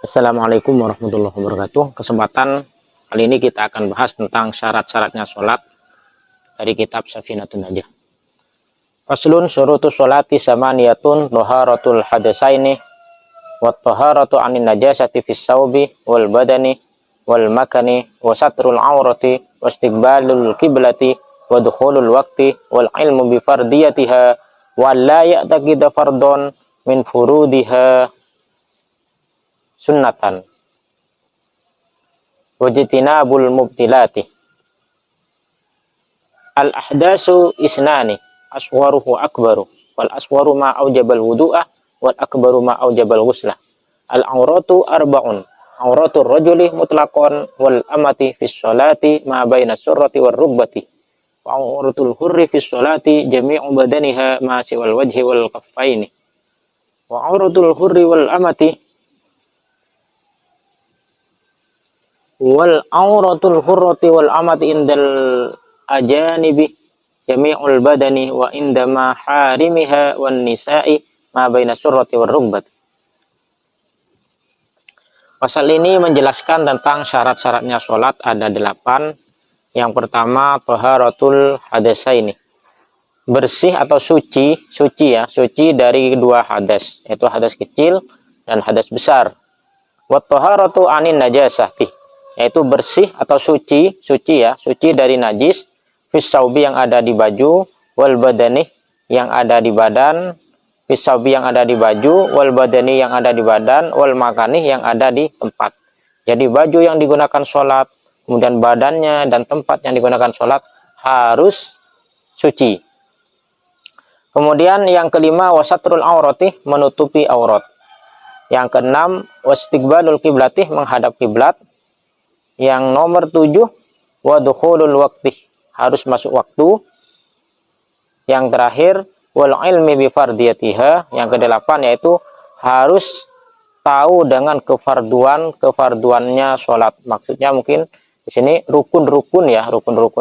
Assalamualaikum warahmatullahi wabarakatuh. Kesempatan kali ini kita akan bahas tentang syarat-syaratnya sholat dari kitab Safinatun Najah. Faslun syurutus sholati samaniyatun taharatul hadasaini wa taharatu anin najasati fis saubi wal badani wal makani wa satrul aurati wa istiqbalul kiblati wa dukhulul waqti wal ilmu bi fardiyatiha wa la ya'taqida fardon min furudiha sunnatan wajtinabul mubtilati. Al ahdasu isnani aswaruhu akbaru wal aswaru ma aujabal wudu'ah wal akbaru ma aujabal ghuslah. Al auratu arba'un, auratul rajuli mutlaqan wal amati fis sholati ma baina surrati war rubbati wa auratul hurri fis sholati jami'u badaniha ma siwal wajhi wal kaffaini wa auratul hurri wal amati wal auratul hurrati wal amati indal ajanibi jami'ul badani wa inda maharimiha wan nisa'i ma baina surrati war rukbat. Pasal ini menjelaskan tentang syarat-syaratnya sholat ada 8. Yang pertama taharatul hadasaini, bersih atau suci dari dua hadas, yaitu hadas kecil dan hadas besar. Wa taharatu anin najasati, yaitu bersih atau suci dari najis, fis saubi yang ada di baju, wal badani yang ada di badan, fis saubi yang ada di baju, wal badani yang ada di badan, wal makani yang ada di tempat. Jadi baju yang digunakan sholat, kemudian badannya dan tempat yang digunakan sholat harus suci. Kemudian yang kelima wasatrul aurati, menutupi aurat. Yang keenam wastiqbalul kiblati, menghadap kiblat. Yang nomor 7 wa dukhulul waqti, harus masuk waktu. Yang terakhir wal ilmi bi fardiyatiha, yang ke-8 yaitu harus tahu dengan kefarduannya sholat. Maksudnya mungkin di sini rukun-rukun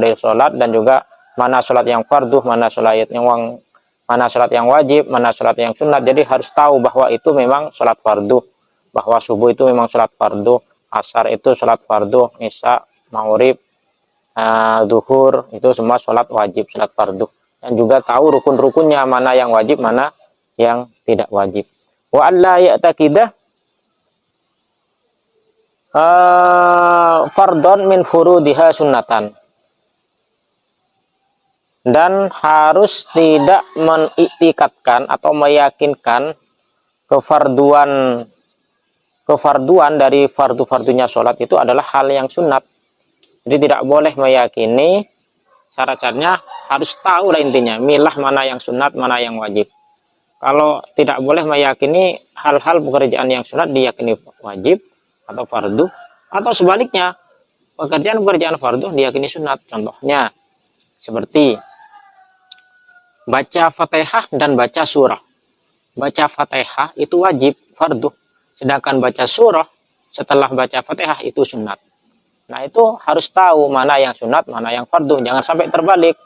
dari sholat, dan juga mana sholat yang fardu, mana sholat yang wajib, mana sholat yang sunat. Jadi harus tahu bahwa itu memang sholat fardu, bahwa subuh itu memang sholat fardu, asar itu sholat fardu, isya, maghrib, zuhur itu semua sholat wajib, sholat fardu. Dan juga tahu rukun-rukunnya, mana yang wajib, mana yang tidak wajib. Wa alla ya'taqidah fardon min furudiha sunnatan, dan harus tidak meniktikatkan atau meyakinkan kefarduan dari fardu-fardunya sholat itu adalah hal yang sunat. Jadi tidak boleh meyakini, syarat-syaratnya harus tahu lah intinya, milah mana yang sunat, mana yang wajib. Kalau tidak boleh meyakini hal-hal pekerjaan yang sunat diyakini wajib atau fardu, atau sebaliknya pekerjaan fardu diyakini sunat. Contohnya seperti baca Fatihah dan baca surah. Baca Fatihah itu wajib, fardu. Sedangkan baca surah setelah baca Fatihah itu sunat. Nah itu harus tahu mana yang sunat, mana yang fardu. Jangan sampai terbalik.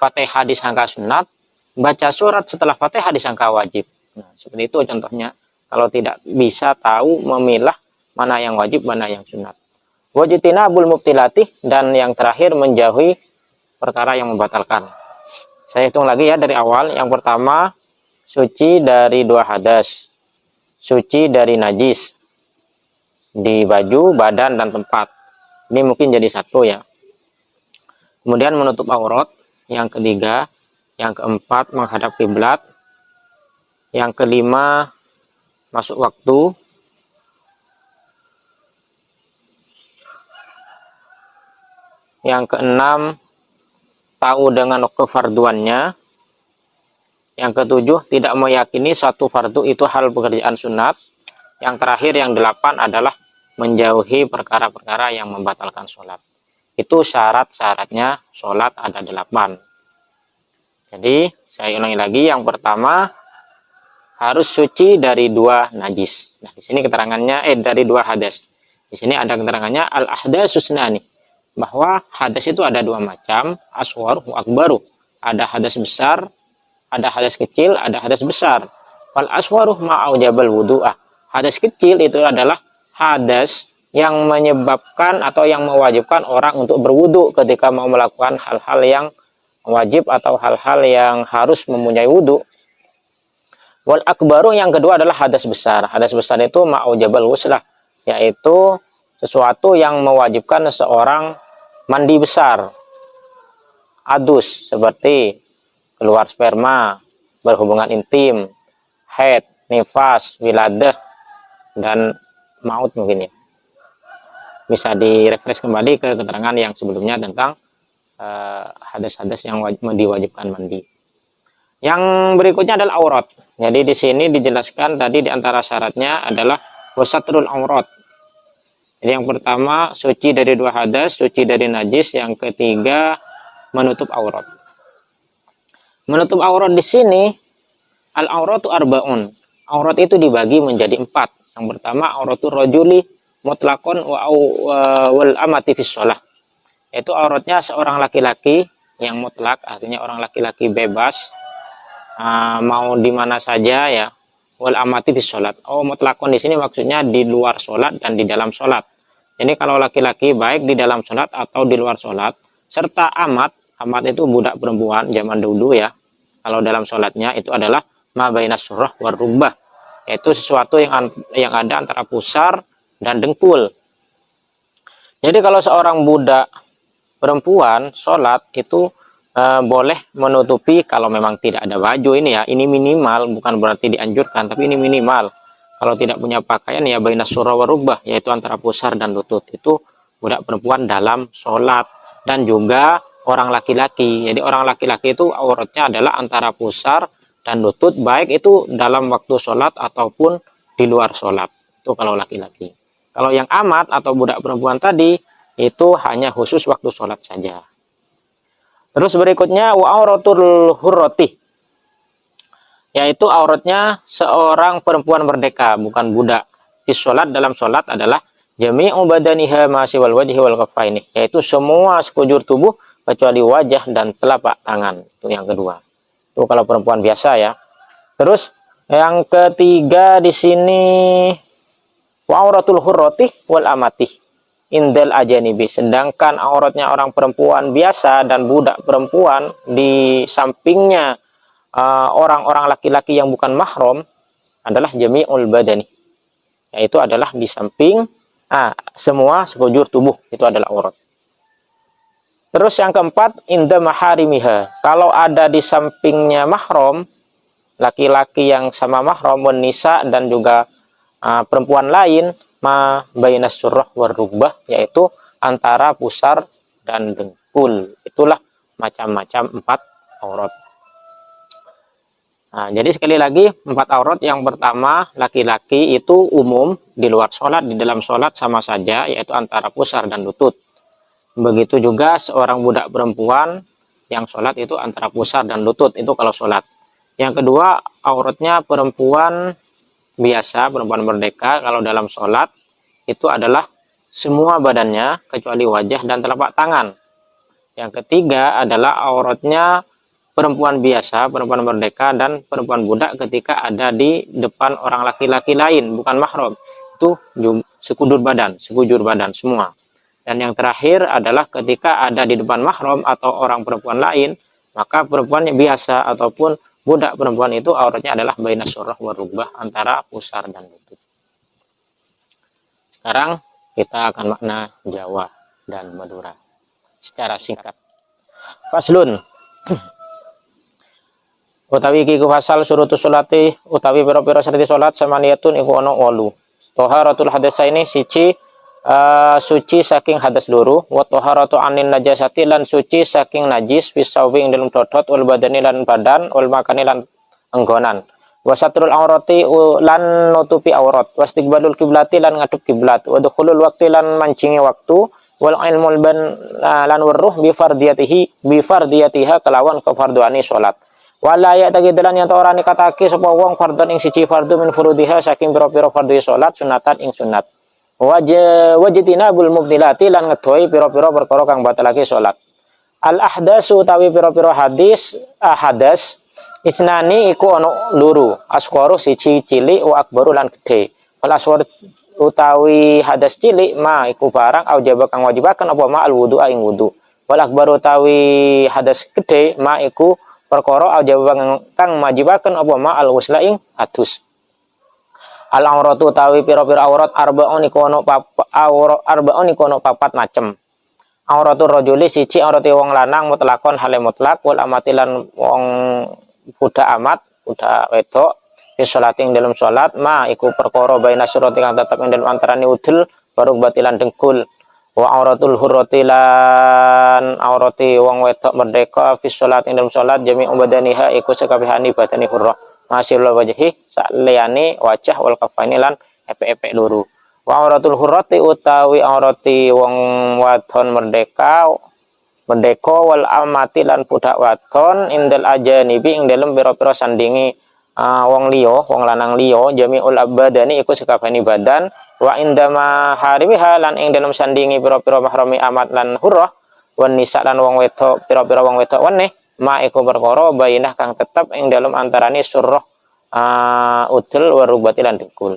Fatihah disangka sunat, baca surat setelah Fatihah disangka wajib. Nah seperti itu contohnya. Kalau tidak bisa tahu memilah mana yang wajib, mana yang sunat. Wajtinabul mubtilati, dan yang terakhir menjauhi perkara yang membatalkan. Saya hitung lagi ya dari awal. Yang pertama suci dari dua hadas, suci dari najis di baju, badan, dan tempat. Ini mungkin jadi satu ya. Kemudian menutup aurat. Yang ketiga, yang keempat menghadap kiblat. Yang kelima masuk waktu. Yang keenam tahu dengan kefarduannya. Yang ketujuh tidak meyakini suatu fardu itu hal pekerjaan sunat. Yang terakhir yang 8 adalah menjauhi perkara-perkara yang membatalkan sholat. Itu syarat-syaratnya sholat ada 8. Jadi saya ulangi lagi. Yang pertama harus suci dari dua najis. Nah di sini keterangannya dari dua hadas. Di sini ada keterangannya al ahdasus sunani, bahwa hadas itu ada dua macam, aswaruhu akbaru. Ada hadas besar, ada hadas kecil, ada hadas besar. Fal aswaruh ma'aujabal wudu'ah. Hadas kecil itu adalah hadas yang menyebabkan atau yang mewajibkan orang untuk berwudu ketika mau melakukan hal-hal yang wajib atau hal-hal yang harus mempunyai wudu. Wal akbaru yang kedua adalah hadas besar. Hadas besar itu ma'ujabal ghuslah, yaitu sesuatu yang mewajibkan seseorang mandi besar. Adus seperti keluar sperma, berhubungan intim, haid, nifas, wiladah, dan maut mungkin ya. Bisa direfresh kembali ke keterangan yang sebelumnya tentang hadas-hadas yang diwajibkan mandi. Yang berikutnya adalah aurat. Jadi di sini dijelaskan tadi di antara syaratnya adalah wasatrul aurat. Jadi yang pertama suci dari 2 hadas, suci dari najis. Yang ketiga menutup aurat. Menutup aurat di sini al auratu arbaun. Aurat itu dibagi menjadi 4. Yang pertama auratul rajuli mutlaqon wal amati fis shalah. Itu auratnya seorang laki-laki yang mutlak, artinya orang laki-laki bebas, mau di mana saja ya. Wal amati fis shalat. Mutlaqon di sini maksudnya di luar sholat dan di dalam sholat. Jadi kalau laki-laki baik di dalam sholat atau di luar sholat, serta amat itu budak perempuan zaman dulu ya. Kalau dalam sholatnya itu adalah ma bainas surah war rubbah, yaitu sesuatu yang ada antara pusar dan dengkul. Jadi kalau seorang budak perempuan sholat itu boleh menutupi kalau memang tidak ada baju ini ya. Ini minimal, bukan berarti dianjurkan, tapi ini minimal. Kalau tidak punya pakaian ya bainas surah war rubbah, yaitu antara pusar dan lutut. Itu budak perempuan dalam sholat. Dan juga orang laki-laki. Jadi orang laki-laki itu auratnya adalah antara pusar dan lutut, baik itu dalam waktu sholat ataupun di luar sholat. Itu kalau laki-laki. Kalau yang amat atau budak perempuan tadi itu hanya khusus waktu sholat saja. Terus berikutnya wa auratul hurrati, yaitu auratnya seorang perempuan merdeka, bukan budak. Di sholat, dalam sholat adalah jami'u badaniha ma siwal wajhi wal kaffaini, yaitu semua sekujur tubuh kecuali wajah dan telapak tangan. Itu yang kedua. Itu kalau perempuan biasa ya. Terus yang ketiga di sini wa auratul hurrati wal amati indal ajanibi, sedangkan auratnya orang perempuan biasa dan budak perempuan di sampingnya orang-orang laki-laki yang bukan mahram adalah jami'ul badani, yaitu adalah di samping semua sekujur tubuh, itu adalah aurat. Terus yang keempat inda maharimiha, kalau ada di sampingnya mahram, laki-laki yang sama mahram, wanisa dan juga perempuan lain, ma bainas surah war rubbah, yaitu antara pusar dan dengkul. Itulah macam-macam 4 aurat. Jadi sekali lagi 4 aurat. Yang pertama laki-laki itu umum, di luar sholat, di dalam sholat sama saja, yaitu antara pusar dan lutut. Begitu juga seorang budak perempuan yang sholat itu antara pusar dan lutut, itu kalau sholat. Yang kedua auratnya perempuan biasa, perempuan merdeka, kalau dalam sholat itu adalah semua badannya kecuali wajah dan telapak tangan. Yang ketiga adalah auratnya perempuan biasa, perempuan merdeka dan perempuan budak ketika ada di depan orang laki-laki lain, bukan mahram. Itu sekujur badan semua. Dan yang terakhir adalah ketika ada di depan mahram atau orang perempuan lain, maka perempuannya biasa ataupun budak perempuan itu auratnya adalah bainas surah war rubbah, antara pusar dan lutut. Sekarang kita akan makna Jawa dan Madura secara singkat. Faslun. Utawi iki ku fasal surutus sholati, utawi pira-pira syarat salat samaniyatun iku ana 8. Taharatul hadasaini siji suci saking hadas loro, wa taharatu anin najasati lan suci saking najis fisawi ing dalem dodot, wal badani lan badan, wal makani lan enggonan. Wa satrul aurati lan nutupi aurat, wastiqbalul kiblati lan ngadep kiblat, wa dukhulul waqti lan mancingi waktu, wal ilmul ban lan weruh bi fardiyatiha kelawan kefarduane salat. Wala ya tagidalan yang ora nikatake sapa wong fardhon ing siji fardu min furudiha saking pira-pira fardhu salat sunatan ing sunat. Wajtinabul mubdilati lan ngedoi pira-pira perkara kang batalake salat. Al ahdasu utawi pira-pira hadas isnani iku ana loro, asqaru siji cilik wa akbaru lan gedhe. Wal utawi hadas cilik ma iku barang aujaba kang wajibaken apa ma al wudu ing wudu. Wal akbar utawi hadas gede ma iku perkara aujaba kang wajibaken apa ma al ghusla ing adus. Al auratu utawi pira-pira aurat arbaun iku ana papat macem. Auratul rajuli siji aurate wong lanang mutlakon hale mutlak wal amatilan wong budak amat budak wedok fi sholati ing dalam salat ma iku perkara baina syurati kang tetep ing dalam antarane udul baru batilan dengkul wa auratul hurrati lan aurati wong wedok merdeka fi sholati ing dalam salat jami badaniha iku sakabehane badane hurrah masyil wajhi saliyane wajah wal kafaini lan epek-epek loro. Wa auratul hurrati utawi aurati wong wadon merdeka wal amati lan budak wadon indal ajanibi ing dalem pira-pira sandingi wong liya wong lanang liya jami'ul abadani iku sakabehane badan wa indama harimiha lan ing dalem sandingi pira-pira mahrami amat lan hurrah wan nisa lan wong wedok pira-pira wong wedok weneh ma iku perkara bainah kang tetep ing dalem antarane surah udul warubati lan dengkul.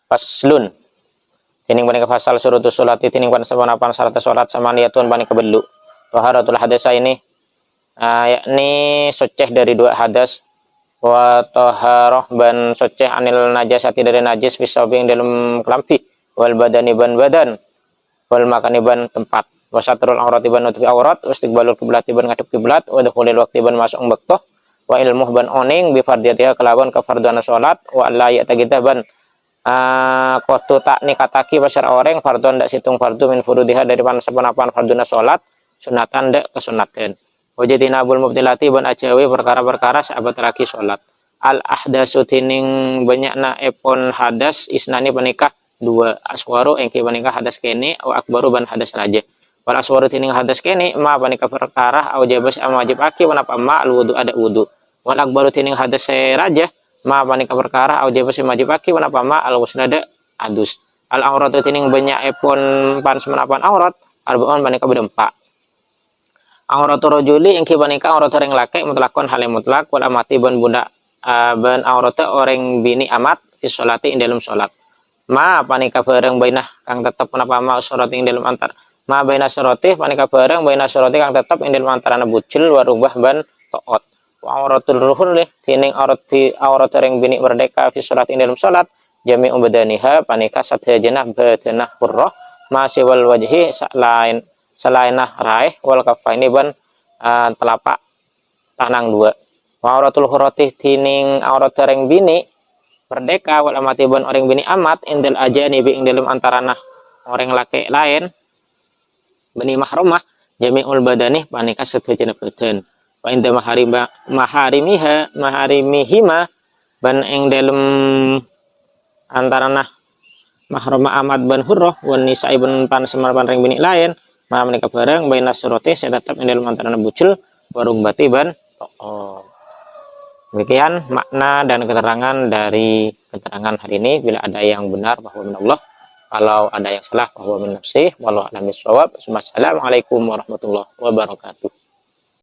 Faslun tining panika fasal surutus sholati tining pan sapan syarat salat samaniyatun panika belu taharatul hadasa ini yakni suci dari dua hadas wa taharah ban suci anil najasati dari najis bisabing dalam kelampi wal badani ban badan wal makani ban tempat wa satrul aurati ban nutupi aurat istiqbalul qiblat ban ngadep kiblat wa dukhulil waqti ban masuk wektu wa ilmuh ban oning bi fardiyatiha kelawan kefarduan salat wa la ya'taqida ban kotu tak nikataki pasar orang fardun ndak situng fardu min furudiha dari pan farduna salat sunatan ndak kesunatan wajadina bul mubtilati ban ajawi perkara-perkara sahabat lagi salat al ahdasu tining banyakna epon hadas isnani panikah dua aswaru engke panikah hadas kene wa akbaru ban hadas raja wal aswaru tining hadas kene ma panikah perkara au jabas wajib aki menapa ma al wudu ada wudu wal akbaru tining hadas raja ma panika perkara au jaba wajib aki menapa ma al ghusnada adus al auratu tining banyak epon pan semenapan aurat arbaun panika bedempak auratu rajuli engke panika aurat orang laki mutlakon hale mutlak wal amati ban budak ban aurata orang bini amat fi sholati ing dalam salat ma panika bareng bainah kang tetep menapa ma sholati ing dalam antar ma baina syarati panika bareng baina syarati kang tetep ing dalam antarane bujul warubah ban taat auratul ruhul tining aurat ring bini merdeka fi salat ing dalam salat jami badaniha panika sadhajana badanah hurrah masih wal wajhi selainah raih wal kafaini ban telapak tanang dua auratul hurrati tining aurat ring bini merdeka wal amati ban orang bini amat indal ajanibi ing dalam antarana orang laki lain bani mahrumah jami'ul badani panika sadhajana badan wa inda maharimihima ban ing dalem antarana mahrumah amat ban hurrah wan nisa ibn pan semarapan ring bini lain ma menika bareng baina surati saya tetap ing dalem antarana bucul warung bati ban demikian makna dan keterangan dari keterangan hari ini. Bila ada yang benar bahwa minallah, kalau ada yang salah bahwa min nafsi, wallahu a'lam bishawab. Assalamualaikum warahmatullahi wabarakatuh.